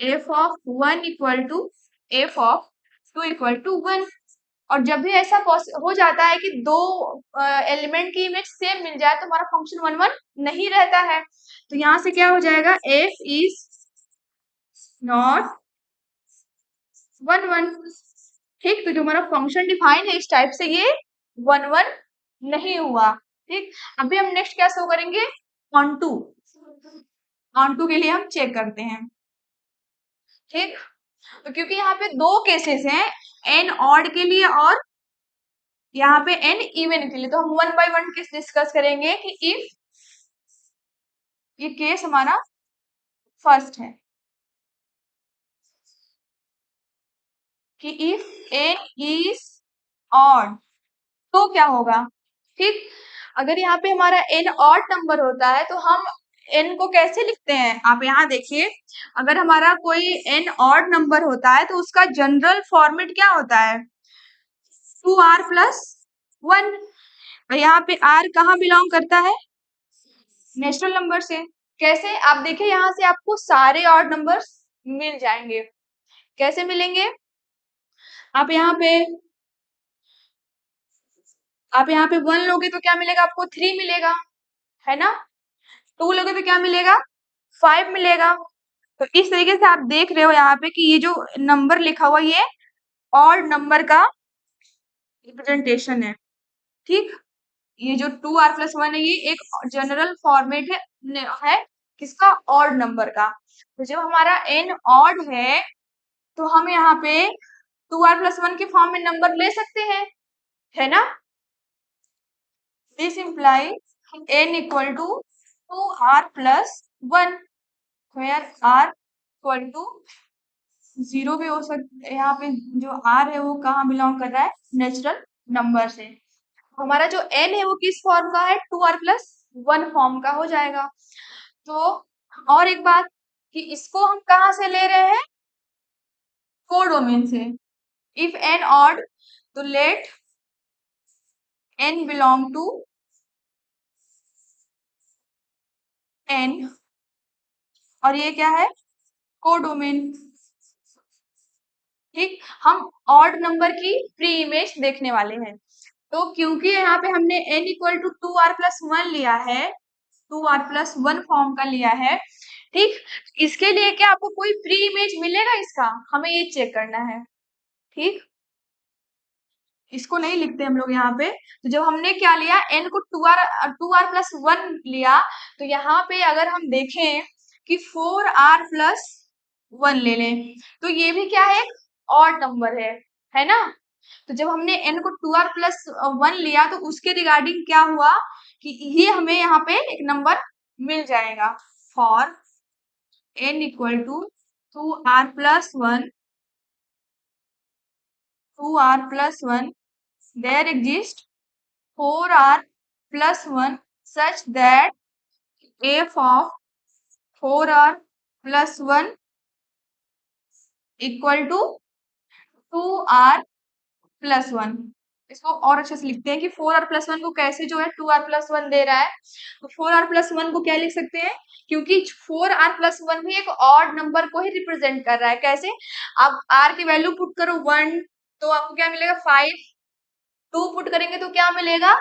Speaker 1: f of 1 equal to f of 2 equal to 1। और जब भी ऐसा हो जाता है कि दो एलिमेंट की इमेज सेम मिल जाए तो हमारा फंक्शन 1 1 नहीं रहता है। तो यहाँ से क्या हो जाएगा, एफ इज नॉट 1 1। ठीक, तो जो हमारा फंक्शन डिफाइन है इस टाइप से, ये 1 1 नहीं हुआ। ठीक, अभी हम नेक्स्ट क्या शो करेंगे, ऑन टू के लिए हम चेक करते हैं। ठीक, तो क्योंकि यहाँ पे दो केसेस हैं, एन ऑड के लिए और यहाँ पे एन इवन के लिए, तो हम 1 बाय 1 केस डिस्कस करेंगे कि इफ, ये केस हमारा फर्स्ट है कि इफ एन इज ऑड तो क्या होगा। ठीक, अगर यहाँ पे हमारा एन ऑड नंबर होता है तो हम एन को कैसे लिखते हैं, आप यहाँ देखिए, अगर हमारा कोई एन ऑड नंबर होता है तो उसका जनरल फॉर्मेट क्या होता है, 2r+1। और यहाँ पे r कहाँ बिलोंग करता है, नेचुरल नंबर से। कैसे, आप देखिए यहाँ से आपको सारे ऑड नंबर्स मिल जाएंगे। कैसे मिलेंगे, आप यहाँ पे 1 लोगे तो क्या मिलेगा आपको, 3 मिलेगा, है ना। 2 लोगे तो क्या मिलेगा, 5 मिलेगा। तो इस तरीके से आप देख रहे हो यहाँ पे कि ये जो नंबर लिखा हुआ ये ऑड नंबर का रिप्रेजेंटेशन है। ठीक, ये जो 2r+1 है ये एक जनरल फॉर्मेट है किसका, ऑड नंबर का। तो जब हमारा n ऑड है तो हम यहाँ पे 2r+1 के फॉर्म में नंबर ले सकते हैं, है ना। This imply n equal to 2r+1, where r equal to 0 भी हो सकता है। यहाँ पे जो r है वो कहाँ बिलोंग कर रहा है, नेचुरल नंबर से। हमारा जो n है वो किस फॉर्म का है, 2r+1 फॉर्म का हो जाएगा। तो और एक बात कि इसको हम कहाँ से ले रहे हैं, कोडोमेन से। इफ n ऑड तो let n belong to n, और ये क्या है, कोडोमेन। ठीक, हम ऑड नंबर की प्री इमेज देखने वाले हैं। तो क्योंकि यहाँ पे हमने n इक्वल टू 2r+1 लिया है, 2r+1 फॉर्म का लिया है। ठीक, इसके लिए क्या आपको कोई प्री इमेज मिलेगा इसका, हमें ये चेक करना है। ठीक, इसको नहीं लिखते हम लोग यहाँ पे। तो जब हमने क्या लिया, n को 2r+1 लिया, तो यहाँ पे अगर हम देखें कि 4r+1 ले लें तो ये भी क्या है, एक ऑड नंबर है ना। तो जब हमने n को 2r+1 लिया तो उसके रिगार्डिंग क्या हुआ कि ये हमें यहाँ पे एक नंबर मिल जाएगा, for n equal to 2r+1 there exists 4r+1 such that f of 4r+1 equal to 2r+1। इसको और अच्छे से लिखते हैं कि 4r+1 को कैसे जो है 2r+1 दे रहा है, तो 4r+1 को क्या लिख सकते हैं, क्योंकि 4r+1 भी एक ऑड नंबर को ही रिप्रेजेंट कर रहा है। कैसे, आप r की वैल्यू पुट करो 1 तो आपको क्या मिलेगा 5, 2 पुट करेंगे तो क्या मिलेगा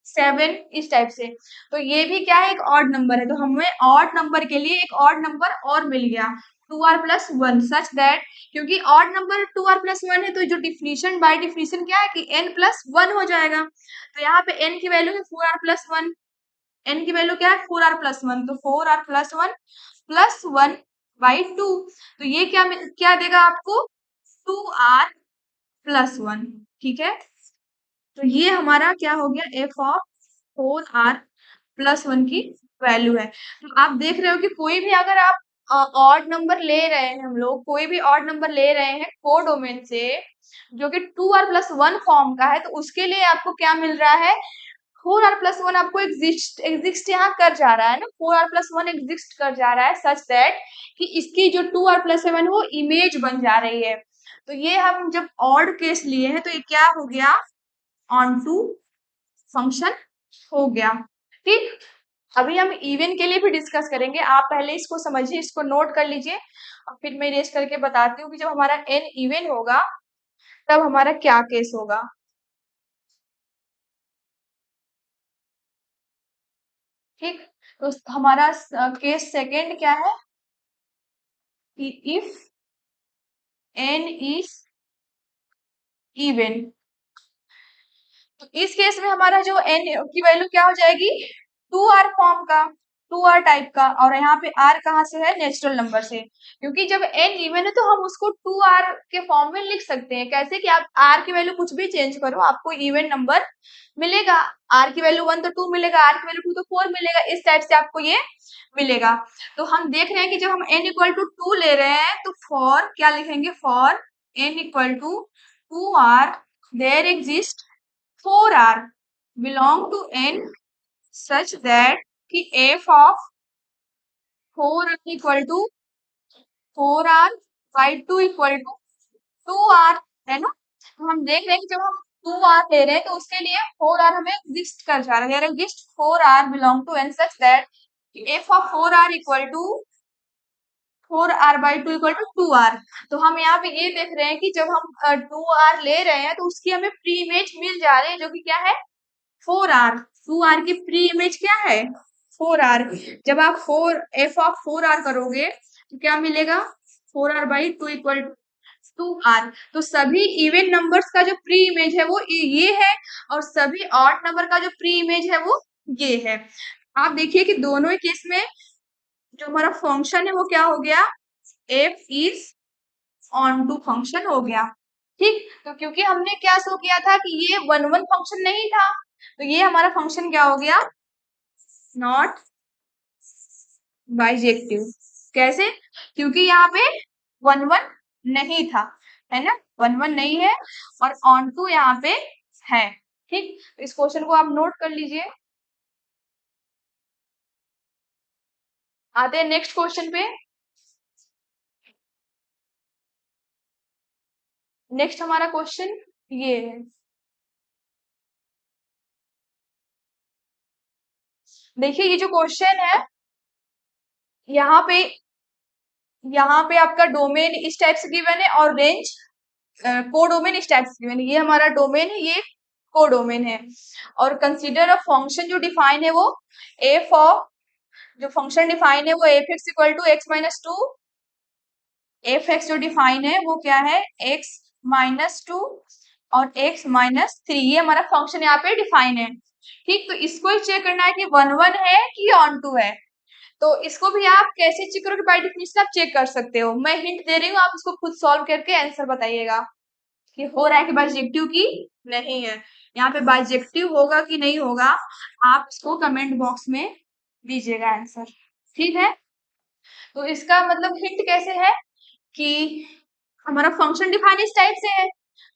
Speaker 1: 7, इस टाइप से। तो ये भी क्या है, एक ऑड नंबर है। तो हमें ऑड नंबर के लिए एक ऑड नंबर और मिल गया, 2r+1 सच दैट, क्योंकि ऑड नंबर 2r+1 है तो जो डिफिनीशन बाय डिफिनीशन क्या है कि n+1 हो जाएगा। तो यहाँ पे n की वैल्यू है 4r+1, n की वैल्यू क्या है 4r+1, तो 4r+1 +1/2, तो ये क्या देगा आपको 2r+1। ठीक है, तो ये हमारा क्या हो गया f(4r+1) की वैल्यू है। तो आप देख रहे हो कि कोई भी अगर आप ऑड नंबर ले रहे हैं, हम लोग कोई भी ऑड नंबर ले रहे हैं कोडोमेन से जो कि 2r+1 फॉर्म का है, तो उसके लिए आपको क्या मिल रहा है 4r+1 आपको एग्जिस्ट यहाँ कर जा रहा है ना, 4r+1 एग्जिस्ट कर जा रहा है सच दैट कि इसकी जो 2r+7 वो इमेज बन जा रही है। तो ये हम जब ऑड केस लिए हैं तो ये क्या हो गया ऑन टू फंक्शन हो गया। ठीक, अभी हम इवन के लिए भी डिस्कस करेंगे, आप पहले इसको समझिए, इसको नोट कर लीजिए और फिर मैं इरेज करके बताती हूँ कि जब हमारा n इवन होगा तब हमारा क्या केस होगा। ठीक, तो हमारा केस सेकेंड क्या है कि इफ n इज इवन, तो इस केस में हमारा जो n की वैल्यू क्या हो जाएगी 2r फॉर्म का, 2r टाइप का, और यहाँ पे r कहाँ से है नेचुरल नंबर से, क्योंकि जब n इवन है तो हम उसको 2r के फॉर्म में लिख सकते हैं। कैसे कि आप r की वैल्यू कुछ भी चेंज करो आपको इवन नंबर मिलेगा, r की वैल्यू 1 तो 2 मिलेगा, r की वैल्यू 2 तो 4 मिलेगा, इस टाइप से आपको ये मिलेगा। तो हम देख रहे हैं कि जब हम n इक्वल टू 2 ले रहे हैं तो फॉर क्या लिखेंगे, for n equal to 2r there exist 4r belong to n such that कि f of 4r equal to 4r/2 equal to 2r है ना। तो हम देख रहे हैं कि जब हम 2r ले रहे हैं तो उसके लिए 4r हमें एग्जिस्ट कर जा रहा है, exist 4r belong to n such that f of 4r equal to 4r/2 equal to 2r। तो हम यहाँ पे ये देख रहे हैं कि जब हम 2r ले रहे हैं तो उसकी हमें प्री इमेज मिल जा रही है जो कि क्या है 4r। 2r की प्री इमेज क्या है 4r। जब आप 4 f ऑफ 4r करोगे तो क्या मिलेगा 4r/2 इक्वल टू 2r। तो सभी इवन नंबर्स का जो प्री इमेज है वो ये है और सभी ऑड नंबर का जो प्री इमेज है वो ये है। आप देखिए कि दोनों ही केस में जो हमारा फंक्शन है वो क्या हो गया f is onto function हो गया। ठीक, तो क्योंकि हमने क्या शो किया था कि ये 1 1 फंक्शन नहीं था, तो ये हमारा फंक्शन क्या हो गया नॉट बाइजेक्टिव। कैसे, क्योंकि यहाँ पे 1 1 नहीं था, है ना, 1 1 नहीं है और ऑन टू यहाँ पे है। ठीक, तो इस क्वेश्चन को आप नोट कर लीजिए। आते हैं नेक्स्ट क्वेश्चन पे। नेक्स्ट हमारा क्वेश्चन ये है, देखिए ये जो क्वेश्चन है यहाँ पे आपका डोमेन इस टाइप से गिवन है और रेंज कोडोमेन इस टाइप से गिवन है। ये हमारा डोमेन है, ये कोडोमेन है, और कंसीडर अ फंक्शन जो डिफाइन है वो एफ ऑफ, जो फंक्शन डिफाइन है वो f x equal to x-2, f x जो डिफाइन है वो क्या है x-2 और x-3, ये हमारा फंक्शन यहाँ पे डिफाइन है। ठीक, तो इसको चेक करना है कि 1 1 है कि ऑन टू है। तो इसको भी आप कैसे चेक करोगे, बाय डेफिनेशन आप चेक कर सकते हो, मैं हिंट दे रही हूँ, आप इसको खुद सॉल्व करके आंसर बताइएगा कि हो रहा है कि बाइजेक्टिव की नहीं है। यहाँ पे बाइजेक्टिव होगा कि नहीं होगा आप इसको कमेंट बॉक्स में दीजिएगा आंसर। ठीक है, तो इसका मतलब हिंट कैसे है कि हमारा फंक्शन डिफाइन इस टाइप से है,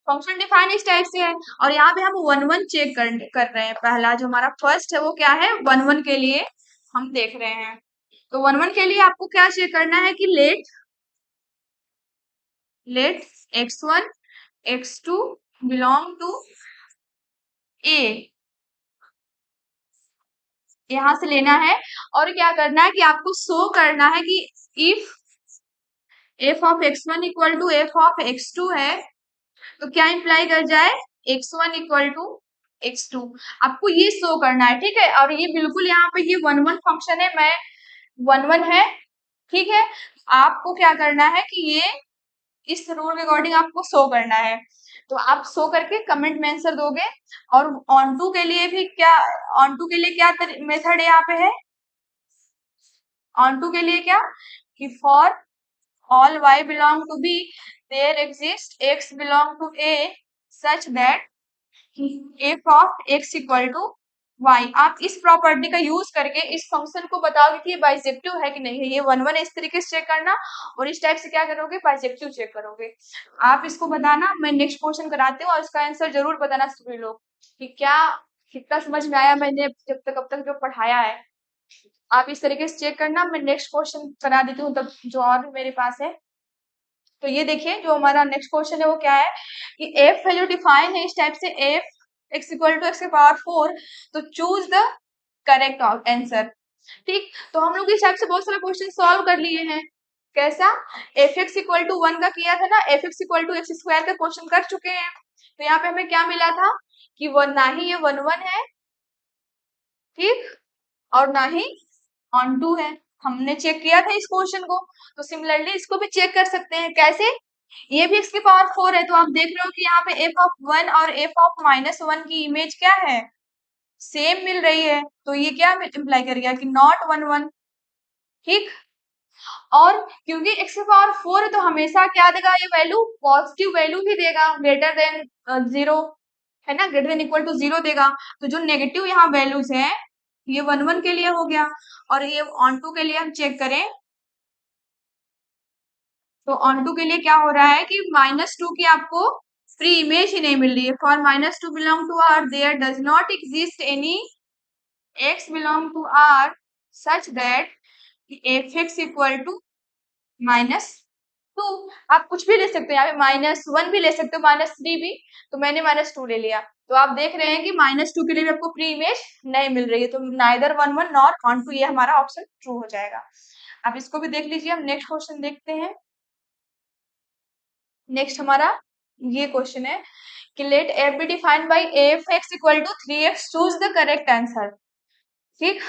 Speaker 1: फंक्शन डिफाइन इस टाइप से है, और यहाँ पे हम 1 1 चेक कर रहे हैं। पहला जो हमारा फर्स्ट है वो क्या है 1 1 के लिए हम देख रहे हैं। तो 1 1 के लिए आपको क्या चेक करना है कि late x1 x2 belong to ए, यहां से लेना है, और क्या करना है कि आपको शो करना है कि if f of x1 equal to f of x2 है तो क्या इंप्लाई कर जाए x1 इक्वल टू x2, आपको ये शो करना है। ठीक है, और ये बिल्कुल यहाँ पे ये 1 1 फंक्शन है, मैं 1 1 है, ठीक है, आपको क्या करना है कि ये इस रूल के अकॉर्डिंग आपको शो करना है। तो आप शो करके कमेंट में आंसर दोगे। और ऑन टू के लिए भी क्या, ऑन टू के लिए क्या मेथड यहाँ पे है, ऑन टू के लिए क्या कि for all y belong to b, there exists x belong to a such that f of x equal to y। आप इस प्रॉपर्टी का यूज करके इस फंक्शन को बताओगे कि ये बाइजेक्टिव है कि नहीं है। ये वन वन इस तरीके से चेक करना, और इस टाइप से क्या करोगे, बाइजेक्टिव चेक करोगे। आप इसको बताना, मैं नेक्स्ट क्वेश्चन कराती हूँ और इसका आंसर जरूर बताना सभी लोग कि क्या कितना समझ में आया मैंने जब तक अब तक जो पढ़ाया है। आप इस तरीके से चेक करना, मैं नेक्स्ट क्वेश्चन करा देती हूँ तब जो और भी मेरे पास है। तो ये देखिए जो हमारा नेक्स्ट क्वेश्चन है वो क्या है कि एफ है जो डिफाइन है इस टाइप से, f x equal to x के पावर 4, तो चूज द करेक्ट आंसर। ठीक, तो हम लोग इस टाइप से बहुत सारे क्वेश्चन सॉल्व कर लिए हैं। कैसा, एफ एक्स इक्वल टू 1 का किया था ना, f x equal to x square का क्वेश्चन कर चुके हैं। तो यहाँ पे हमें क्या मिला था कि वो ना ही ये वन वन है, ठीक, और ना ही ऑन टू है। हमने चेक किया था इस क्वेश्चन को। तो सिमिलरली इसको भी चेक कर सकते हैं। कैसे, ये भी एक्स की पावर 4 है, तो आप देख रहे हो कि यहाँ पे एफ ऑफ 1 और एफ ऑफ -1 की इमेज क्या है, सेम मिल रही है। तो ये क्या इम्प्लाई करेगा कि नॉट 1 1। ठीक, और क्योंकि एक्स की पावर 4 है तो हमेशा क्या देगा, ये वैल्यू पॉजिटिव वैल्यू ही देगा, ग्रेटर देन 0 है ना, ग्रेटर देन इक्वल टू 0 देगा। तो जो नेगेटिव यहाँ वैल्यूज है ये 1 1 के लिए हो गया। और ये ऑन टू के लिए हम चेक करें तो ऑन टू के लिए क्या हो रहा है कि -2 की आपको फ्री इमेज ही नहीं मिल रही है। For -2 belong to R there does not exist any x belong to R such that f x equal to -2। आप कुछ भी ले सकते हो, यहाँ पे -1 भी ले सकते हो, -3 भी। तो मैंने -2 ले लिया। तो आप देख रहे हैं कि -2 के लिए भी आपको फ्री इमेज नहीं मिल रही है। तो नाइदर 1 1 नॉर ऑन टू, ये हमारा ऑप्शन ट्रू हो जाएगा। आप इसको भी देख लीजिए। हम नेक्स्ट क्वेश्चन देखते हैं। नेक्स्ट हमारा ये क्वेश्चन है कि let f be defined by f x equal to 3x, choose the correct answer. ठीक,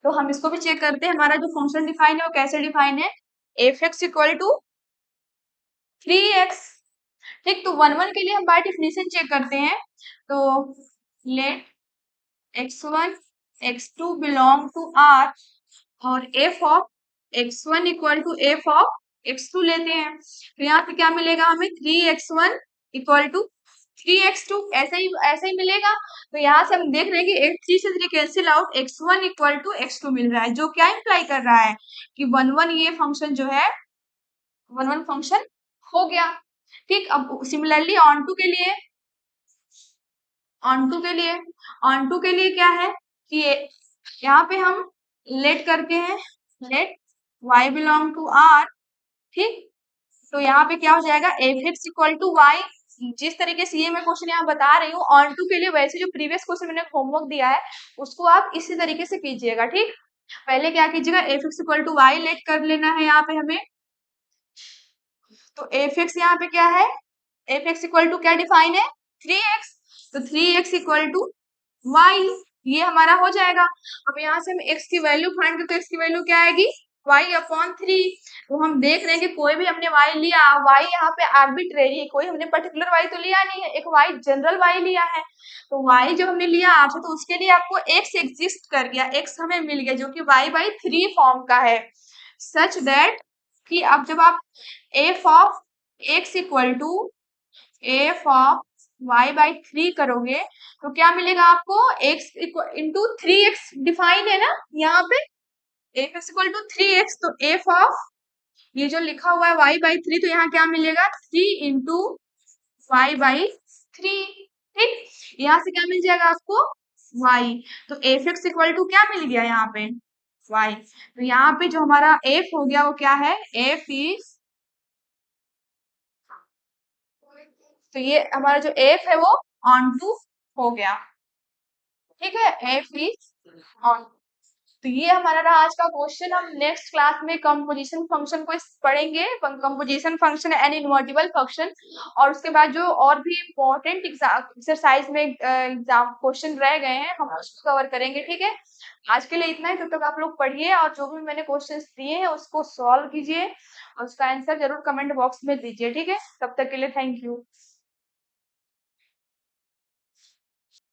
Speaker 1: तो हम इसको भी चेक करते हैं। हमारा जो फंक्शन डिफाइन है वो कैसे डिफाइन है, f x equal to 3x। ठीक, तो 1 1 के लिए हम बाय डिफिनेशन चेक करते हैं। तो let x1 x2 belong to r और f of x1 equal to f of x2 लेते हैं। तो यहाँ पे क्या मिलेगा हमें, 3x1 इक्वल टू 3x2, ऐसा ही मिलेगा। तो यहाँ से हम देख रहे हैं कि 3 से 3 cancel out, x1 equal to x2 मिल रहा है, जो क्या इंप्लाई कर रहा है कि 1 1 ये फंक्शन जो है 1 1 फंक्शन हो गया। ठीक, अब सिमिलरली ऑन टू के लिए, ऑन टू के लिए, ऑन टू के लिए क्या है कि यहाँ पे हम लेट करते हैं, let y belong to r। ठीक, तो यहाँ पे क्या हो जाएगा, f x equal to y. जिस तरीके से ये मैं क्वेश्चन यहाँ बता रही हूँ ऑन टू के लिए, वैसे जो प्रीवियस क्वेश्चन मैंने होमवर्क दिया है उसको आप इसी तरीके से कीजिएगा। ठीक, पहले क्या कीजिएगा, f x equal to y let कर लेना है यहाँ पे हमें। तो एफ एक्स यहाँ पे क्या है, एफ एक्स इक्वल टू क्या डिफाइन है, 3x। तो 3x इक्वल टू y, ये हमारा हो जाएगा। अब यहाँ से हम x की वैल्यू फाइंड करते हैं, x की वैल्यू क्या आएगी, y/3। तो हम देख रहे हैं कि कोई भी हमने y लिया, y यहाँ पे आर्बिट्रेरी, कोई हमने पर्टिकुलर y तो लिया नहीं है, एक y जनरल y लिया है। तो y जो हमने लिया आपसे, तो उसके लिए आपको x एग्जिस्ट कर गया, x हमें मिल गया जो कि y/3 फॉर्म का है। सच दैट कि अब जब आप f of x equal to f of y/3 करोगे तो क्या मिलेगा आपको, x इंटू 3x डिफाइन है ना यहाँ पे, F x equal to 3x। तो एफ ऑफ ये जो लिखा हुआ है y/3, तो यहाँ क्या मिलेगा, 3 इंटू y/3। ठीक, यहाँ से क्या मिल जाएगा आपको, y। तो एफ एक्स इक्वल टू क्या मिल गया यहाँ पे, y। तो यहाँ पे जो हमारा f हो गया वो क्या है, f इज, तो ये हमारा जो f है वो ऑन टू हो गया। ठीक है, f इज ऑन। तो ये हमारा रहा आज का क्वेश्चन। हम नेक्स्ट क्लास में कंपोजिशन फंक्शन को पढ़ेंगे, composition function and invertible function, और उसके बाद जो और भी इम्पोर्टेंट एक्सरसाइज में एग्जाम क्वेश्चन रह गए हैं हम उसको कवर करेंगे। ठीक है, आज के लिए इतना ही। तब तक आप लोग पढ़िए और जो भी मैंने क्वेश्चंस दिए हैं उसको सॉल्व कीजिए और उसका आंसर जरूर कमेंट बॉक्स में दीजिए। ठीक है, तब तक के लिए थैंक यू।